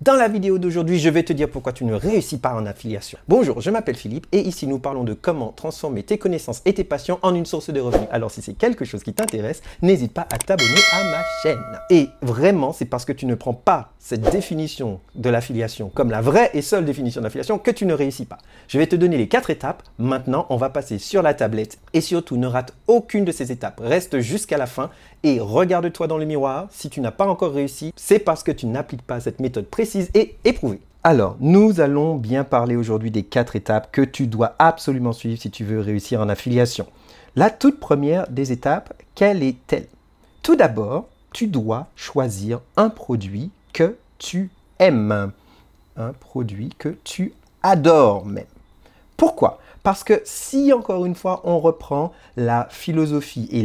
Dans la vidéo d'aujourd'hui, je vais te dire pourquoi tu ne réussis pas en affiliation. Bonjour, je m'appelle Philippe et ici nous parlons de comment transformer tes connaissances et tes passions en une source de revenus. Alors si c'est quelque chose qui t'intéresse, n'hésite pas à t'abonner à ma chaîne. Et vraiment, c'est parce que tu ne prends pas cette définition de l'affiliation comme la vraie et seule définition de l'affiliation que tu ne réussis pas. Je vais te donner les 4 étapes. Maintenant, on va passer sur la tablette et surtout ne rate aucune de ces étapes. Reste jusqu'à la fin et regarde-toi dans le miroir. Si tu n'as pas encore réussi, c'est parce que tu n'appliques pas cette méthode précise et éprouvée. Alors, nous allons bien parler aujourd'hui des 4 étapes que tu dois absolument suivre si tu veux réussir en affiliation. La toute première des étapes, quelle est-elle? Tout d'abord, tu dois choisir un produit que tu aimes. Un produit que tu adores même. Pourquoi? Parce que si, encore une fois, on reprend la philosophie et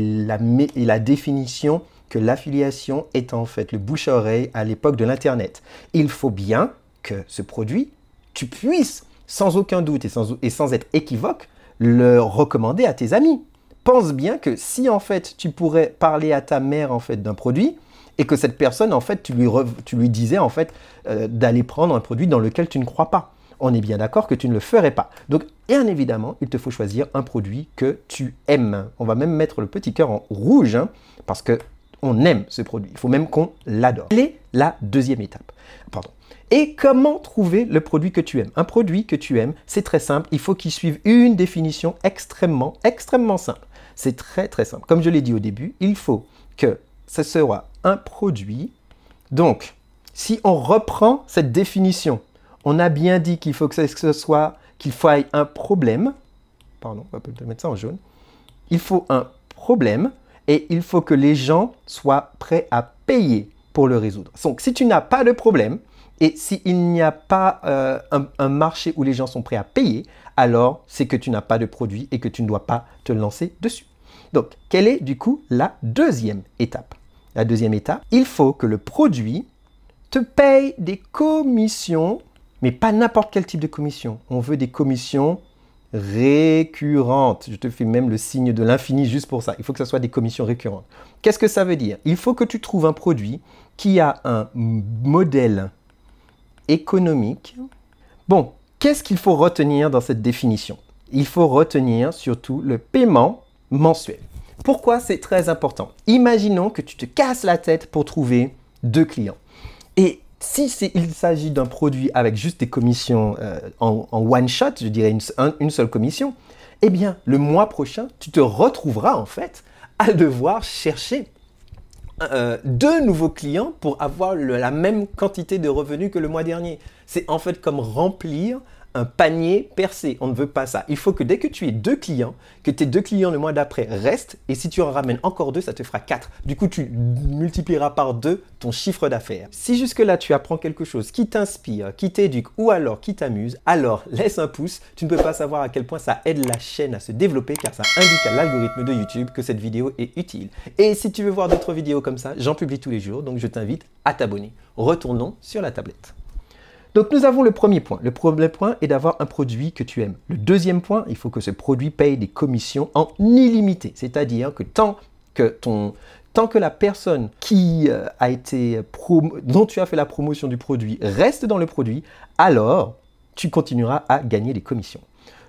la définition que l'affiliation est en fait le bouche-à-oreille à l'époque de l'Internet, il faut bien que ce produit, tu puisses, sans aucun doute et sans être équivoque, le recommander à tes amis. Pense bien que si, en fait, tu pourrais parler à ta mère, en fait, d'un produit, et que cette personne, en fait, tu lui disais, en fait, d'aller prendre un produit dans lequel tu ne crois pas. On est bien d'accord que tu ne le ferais pas. Donc, bien évidemment, il te faut choisir un produit que tu aimes. On va même mettre le petit cœur en rouge, hein, parce qu'on aime ce produit. Il faut même qu'on l'adore. Quelle est la deuxième étape? Pardon. Et comment trouver le produit que tu aimes? Un produit que tu aimes, c'est très simple. Il faut qu'il suive une définition extrêmement simple. C'est très simple. Comme je l'ai dit au début, il faut que ce soit un produit. Donc, si on reprend cette définition, on a bien dit qu'il faut qu'il faille un problème. Pardon, on va peut-être mettre ça en jaune. Il faut un problème et il faut que les gens soient prêts à payer pour le résoudre. Donc, si tu n'as pas de problème et s'il n'y a pas un marché où les gens sont prêts à payer, alors c'est que tu n'as pas de produit et que tu ne dois pas te lancer dessus. Donc, quelle est du coup la deuxième étape? La deuxième étape, il faut que le produit te paye des commissions, mais pas n'importe quel type de commission. On veut des commissions récurrentes. Je te fais même le signe de l'infini juste pour ça. Il faut que ce soit des commissions récurrentes. Qu'est-ce que ça veut dire? Il faut que tu trouves un produit qui a un modèle économique. Bon, qu'est-ce qu'il faut retenir dans cette définition? Il faut retenir surtout le paiement mensuel. Pourquoi c'est très important? Imaginons que tu te casses la tête pour trouver 2 clients. Et si il s'agit d'un produit avec juste des commissions en one shot, je dirais une seule commission, eh bien, le mois prochain, tu te retrouveras en fait à devoir chercher 2 nouveaux clients pour avoir la même quantité de revenus que le mois dernier. C'est en fait comme remplir un panier percé. On ne veut pas ça. Il faut que dès que tu aies 2 clients, que tes 2 clients le mois d'après restent et si tu en ramènes encore 2, ça te fera 4. Du coup, tu multiplieras par 2 ton chiffre d'affaires. Si jusque-là, tu apprends quelque chose qui t'inspire, qui t'éduque ou alors qui t'amuse, alors laisse un pouce. Tu ne peux pas savoir à quel point ça aide la chaîne à se développer car ça indique à l'algorithme de YouTube que cette vidéo est utile. Et si tu veux voir d'autres vidéos comme ça, j'en publie tous les jours, donc je t'invite à t'abonner. Retournons sur la tablette. Donc, nous avons le premier point. Le premier point est d'avoir un produit que tu aimes. Le deuxième point, il faut que ce produit paye des commissions en illimité. C'est-à-dire que tant que la personne dont tu as fait la promotion du produit reste dans le produit, alors tu continueras à gagner des commissions.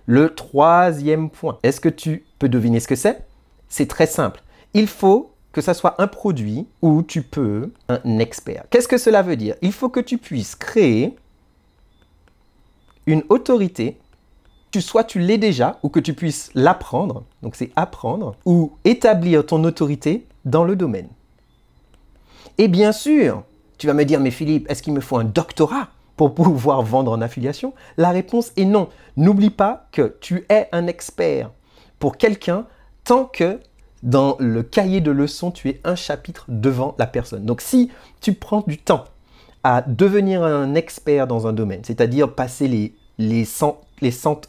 Le troisième point, est-ce que tu peux deviner ce que c'est? C'est très simple. Il faut que ça soit un produit où tu peux un expert. Qu'est-ce que cela veut dire? Il faut que tu puisses créer une autorité, soit tu l'es déjà ou que tu puisses l'apprendre, donc c'est apprendre, ou établir ton autorité dans le domaine. Et bien sûr, tu vas me dire, mais Philippe, est-ce qu'il me faut un doctorat pour pouvoir vendre en affiliation? La réponse est non. N'oublie pas que tu es un expert pour quelqu'un tant que dans le cahier de leçons, tu es un chapitre devant la personne. Donc si tu prends du temps à devenir un expert dans un domaine, c'est-à-dire passer les 100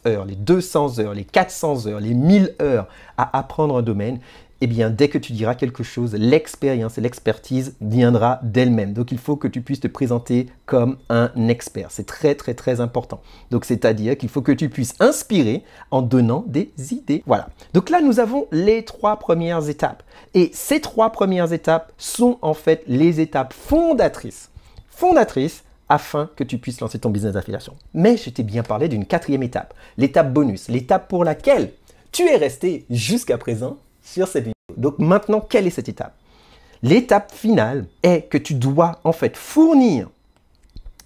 heures, les 200 heures, les 400 heures, les 1000 heures à apprendre un domaine, eh bien, dès que tu diras quelque chose, l'expérience et l'expertise viendra d'elle-même. Donc, il faut que tu puisses te présenter comme un expert. C'est très important. Donc, c'est-à-dire qu'il faut que tu puisses inspirer en donnant des idées. Voilà. Donc là, nous avons les 3 premières étapes. Et ces 3 premières étapes sont en fait les étapes fondatrices afin que tu puisses lancer ton business d'affiliation. Mais je t'ai bien parlé d'une quatrième étape, l'étape bonus, l'étape pour laquelle tu es resté jusqu'à présent sur cette vidéo. Donc maintenant, quelle est cette étape? L'étape finale est que tu dois en fait fournir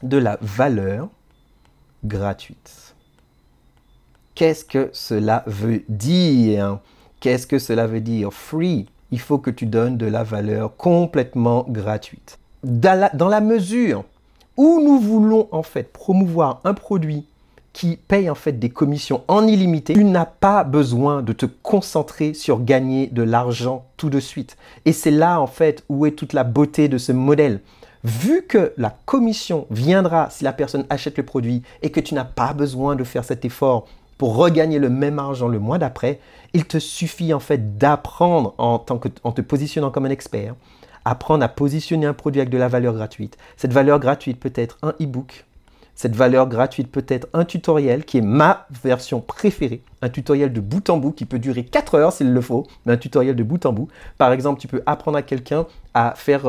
de la valeur gratuite. Qu'est-ce que cela veut dire? Qu'est-ce que cela veut dire? Free. Il faut que tu donnes de la valeur complètement gratuite. Dans la mesure où nous voulons en fait promouvoir un produit qui paye en fait des commissions en illimité, tu n'as pas besoin de te concentrer sur gagner de l'argent tout de suite. Et c'est là en fait où est toute la beauté de ce modèle. Vu que la commission viendra si la personne achète le produit et que tu n'as pas besoin de faire cet effort pour regagner le même argent le mois d'après, il te suffit en fait d'apprendre en te positionnant comme un expert, apprendre à positionner un produit avec de la valeur gratuite. Cette valeur gratuite peut être un e-book. Cette valeur gratuite peut être un tutoriel qui est ma version préférée. Un tutoriel de bout en bout qui peut durer 4 heures s'il le faut, mais un tutoriel de bout en bout. Par exemple, tu peux apprendre à quelqu'un à faire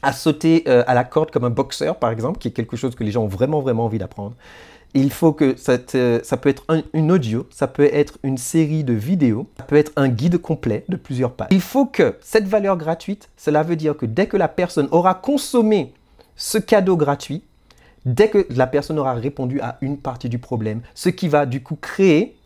à sauter à la corde comme un boxeur, par exemple, qui est quelque chose que les gens ont vraiment envie d'apprendre. Il faut que ça peut être une audio, ça peut être une série de vidéos, ça peut être un guide complet de plusieurs pages. Il faut que cette valeur gratuite, cela veut dire que dès que la personne aura consommé ce cadeau gratuit, dès que la personne aura répondu à une partie du problème, ce qui va du coup créer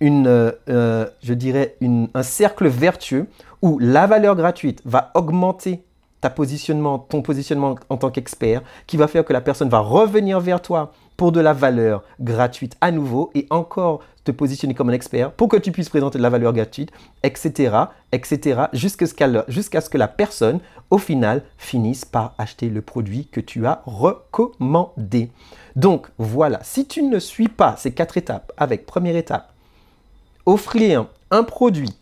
je dirais un cercle vertueux où la valeur gratuite va augmenter ton positionnement en tant qu'expert, qui va faire que la personne va revenir vers toi pour de la valeur gratuite à nouveau et encore te positionner comme un expert pour que tu puisses présenter de la valeur gratuite, etc., jusqu'à ce que la personne, au final, finisse par acheter le produit que tu as recommandé. Donc, voilà, si tu ne suis pas ces 4 étapes, avec première étape, offrir un produit,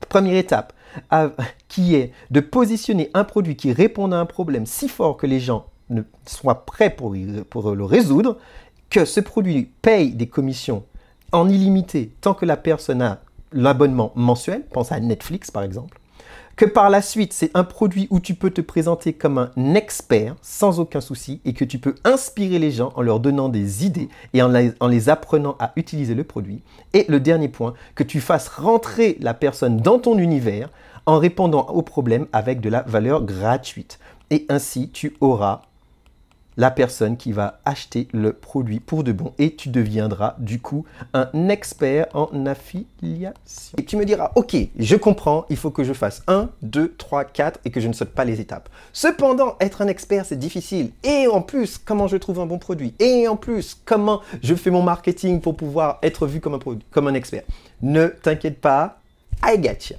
première étape, qui est de positionner un produit qui répond à un problème si fort que les gens ne soient prêts pour le résoudre, que ce produit paye des commissions en illimité tant que la personne a l'abonnement mensuel, pense à Netflix par exemple, que par la suite c'est un produit où tu peux te présenter comme un expert sans aucun souci et que tu peux inspirer les gens en leur donnant des idées et en les apprenant à utiliser le produit. Et le dernier point, que tu fasses rentrer la personne dans ton univers en répondant aux problèmes avec de la valeur gratuite. Et ainsi, tu auras la personne qui va acheter le produit pour de bon et tu deviendras du coup un expert en affiliation. Et tu me diras, ok, je comprends, il faut que je fasse 1, 2, 3, 4 et que je ne saute pas les étapes. Cependant, être un expert, c'est difficile. Et en plus, comment je trouve un bon produit? Et en plus, comment je fais mon marketing pour pouvoir être vu comme un expert? Ne t'inquiète pas, I got you.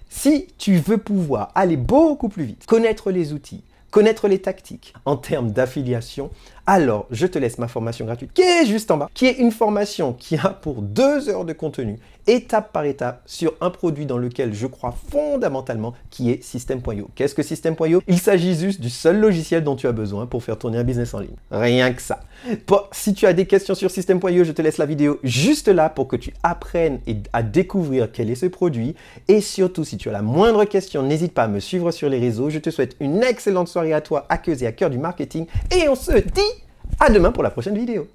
Si tu veux pouvoir aller beaucoup plus vite, connaître les outils, connaître les tactiques en termes d'affiliation, alors je te laisse ma formation gratuite qui est juste en bas, qui est une formation qui a pour 2 heures de contenu, étape par étape, sur un produit dans lequel je crois fondamentalement, qui est System.io. Qu'est-ce que System.io? Il s'agit juste du seul logiciel dont tu as besoin pour faire tourner un business en ligne. Rien que ça. Si tu as des questions sur System.io, je te laisse la vidéo juste là pour que tu apprennes à découvrir quel est ce produit. Et surtout, si tu as la moindre question, n'hésite pas à me suivre sur les réseaux. Je te souhaite une excellente soirée à toi, hackeuse et hacker du marketing. Et on se dit à demain pour la prochaine vidéo.